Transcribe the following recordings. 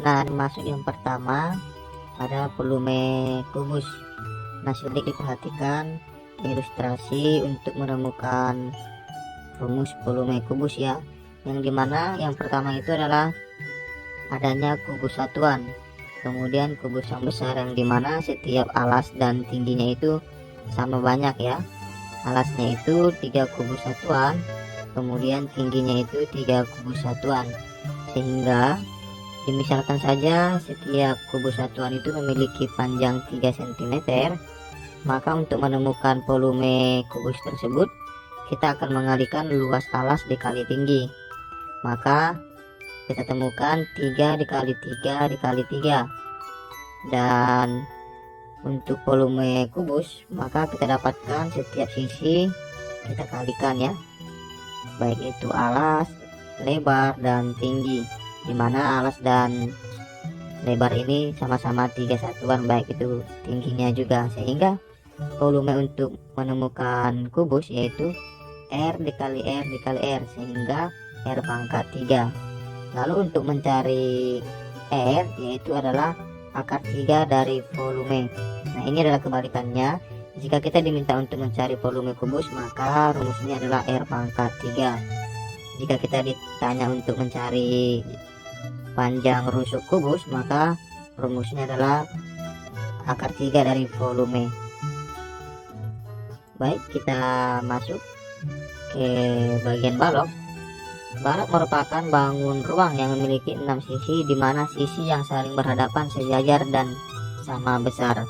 Nah, masuk yang pertama ada volume kubus. Nah, sudah diperhatikan ilustrasi untuk menemukan rumus volume kubus ya, yang dimana yang pertama itu adalah adanya kubus satuan, kemudian kubus yang besar yang dimana setiap alas dan tingginya itu sama banyak ya. Alasnya itu 3 kubus satuan, kemudian tingginya itu 3 kubus satuan, sehingga misalkan saja setiap kubus satuan itu memiliki panjang 3 cm, maka untuk menemukan volume kubus tersebut kita akan mengalihkan luas alas dikali tinggi. Maka kita temukan 3 dikali 3 dikali 3, dan untuk volume kubus maka kita dapatkan setiap sisi kita kalikan ya, baik itu alas, lebar, dan tinggi, dimana alas dan lebar ini sama-sama 3 satuan, baik itu tingginya juga, sehingga volume untuk menemukan kubus yaitu R dikali R dikali R, sehingga R pangkat 3. Lalu untuk mencari R yaitu adalah akar 3 dari volume. Nah, ini adalah kebalikannya. Jika kita diminta untuk mencari volume kubus, maka rumusnya adalah R pangkat 3. Jika kita ditanya untuk mencari panjang rusuk kubus, maka rumusnya adalah akar 3 dari volume. Baik, kita masuk ke bagian balok. Balok merupakan bangun ruang yang memiliki 6 sisi, di mana sisi yang saling berhadapan sejajar dan sama besar.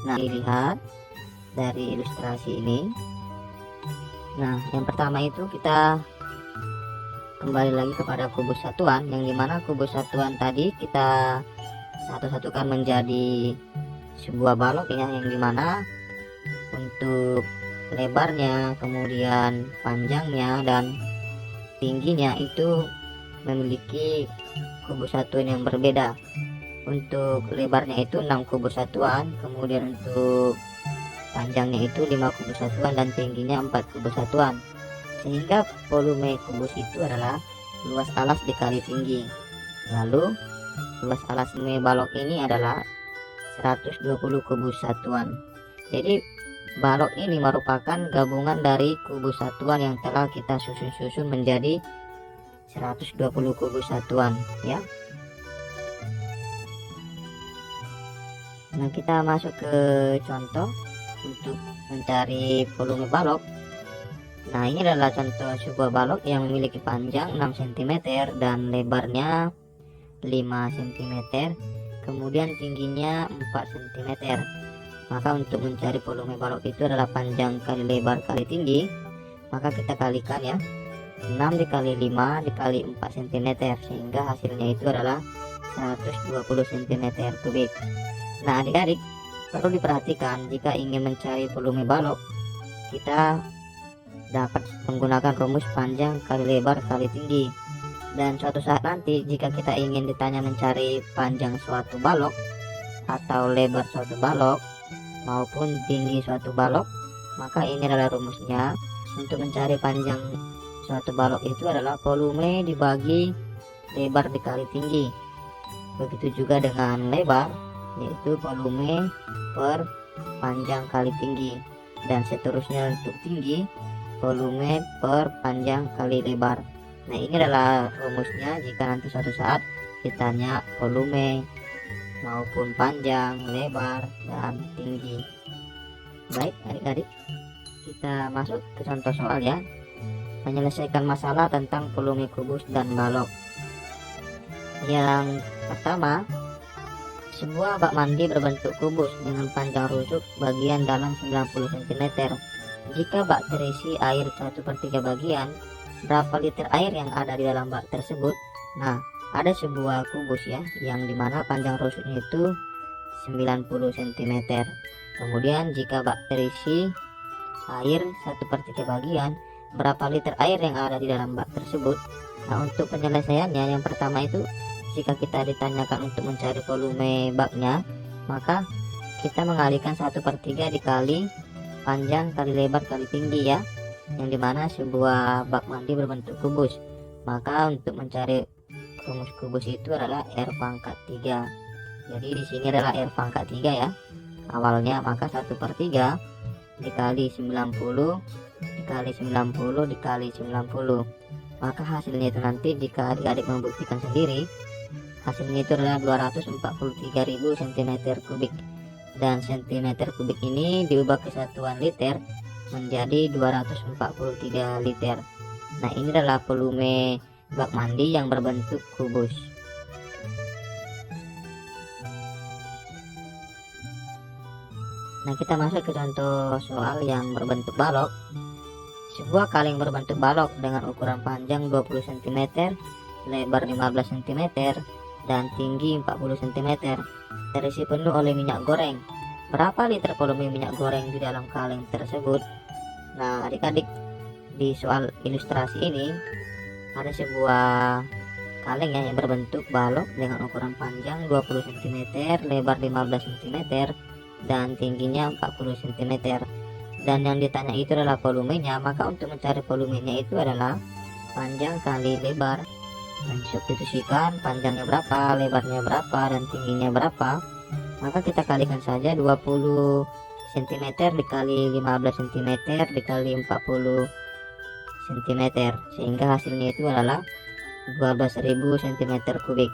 Nah, dilihat dari ilustrasi ini. Nah, yang pertama itu kita kembali lagi kepada kubus satuan, yang dimana kubus satuan tadi kita satu-satukan menjadi sebuah balok ya, yang dimana untuk lebarnya, kemudian panjangnya, dan tingginya itu memiliki kubus satuan yang berbeda. Untuk lebarnya itu 6 kubus satuan, kemudian untuk panjangnya itu 5 kubus satuan, dan tingginya 4 kubus satuan, sehingga volume kubus itu adalah luas alas dikali tinggi. Lalu luas alas balok ini adalah 120 kubus satuan. Jadi balok ini merupakan gabungan dari kubus satuan yang telah kita susun-susun menjadi 120 kubus satuan ya. Nah, kita masuk ke contoh untuk mencari volume balok. Nah, ini adalah contoh sebuah balok yang memiliki panjang 6 cm dan lebarnya 5 cm, kemudian tingginya 4 cm. Maka untuk mencari volume balok itu adalah panjang kali lebar kali tinggi, maka kita kalikan ya, 6 dikali 5 dikali 4 cm, sehingga hasilnya itu adalah 120 cm kubik. Nah, adik-adik perlu diperhatikan, jika ingin mencari volume balok, kita dapat menggunakan rumus panjang kali lebar kali tinggi. Dan suatu saat nanti jika kita ingin ditanya mencari panjang suatu balok atau lebar suatu balok maupun tinggi suatu balok, maka ini adalah rumusnya. Untuk mencari panjang suatu balok itu adalah volume dibagi lebar dikali tinggi. Begitu juga dengan lebar, yaitu volume per panjang kali tinggi, dan seterusnya untuk tinggi, volume per panjang kali lebar. Nah, ini adalah rumusnya jika nanti suatu saat ditanya volume maupun panjang, lebar, dan tinggi. Baik adik-adik, kita masuk ke contoh soal ya. Menyelesaikan masalah tentang volume kubus dan balok. Yang pertama, sebuah bak mandi berbentuk kubus dengan panjang rusuk bagian dalam 90 cm. Jika bak terisi air 1/3 bagian, berapa liter air yang ada di dalam bak tersebut? Nah, ada sebuah kubus ya, yang dimana panjang rusuknya itu 90 cm. Kemudian jika bak terisi air 1/3 bagian, berapa liter air yang ada di dalam bak tersebut? Nah, untuk penyelesaiannya, yang pertama itu jika kita ditanyakan untuk mencari volume baknya, maka kita mengalihkan 1/3 dikali panjang kali lebar kali tinggi ya, yang dimana sebuah bak mandi berbentuk kubus. Maka untuk mencari rumus kubus itu adalah R pangkat 3. Jadi di sini adalah R pangkat 3 ya awalnya, maka 1/3 dikali 90 dikali 90 dikali 90, maka hasilnya itu nanti jika adik-adik membuktikan sendiri, hasilnya itu adalah 243.000 cm3, dan cm3 ini diubah ke satuan liter menjadi 243 liter. Nah, ini adalah volume bak mandi yang berbentuk kubus. Nah, kita masuk ke contoh soal yang berbentuk balok. Sebuah kaleng berbentuk balok dengan ukuran panjang 20 cm, lebar 15 cm, dan tinggi 40 cm, terisi penuh oleh minyak goreng. Berapa liter volume minyak goreng di dalam kaleng tersebut? Nah, adik-adik, di soal ilustrasi ini ada sebuah kaleng yang berbentuk balok dengan ukuran panjang 20 cm, lebar 15 cm, dan tingginya 40 cm. Dan yang ditanya itu adalah volumenya, maka untuk mencari volumenya itu adalah panjang kali lebar. Dan substitusikan panjangnya berapa, lebarnya berapa, dan tingginya berapa. Maka kita kalikan saja 20 cm dikali 15 cm dikali 40 cm, sehingga hasilnya itu adalah 12.000 cm3.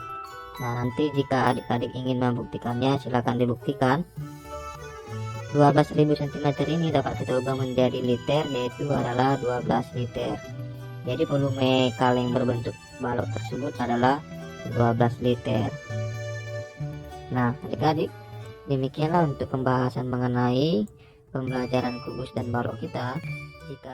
Nah, nanti jika adik-adik ingin membuktikannya, silahkan dibuktikan. 12.000 cm ini dapat kita ubah menjadi liter, yaitu adalah 12 liter. Jadi volume kaleng berbentuk balok tersebut adalah 12 liter. Nah, adik-adik, demikianlah untuk pembahasan mengenai pembelajaran kubus dan balok kita. Jika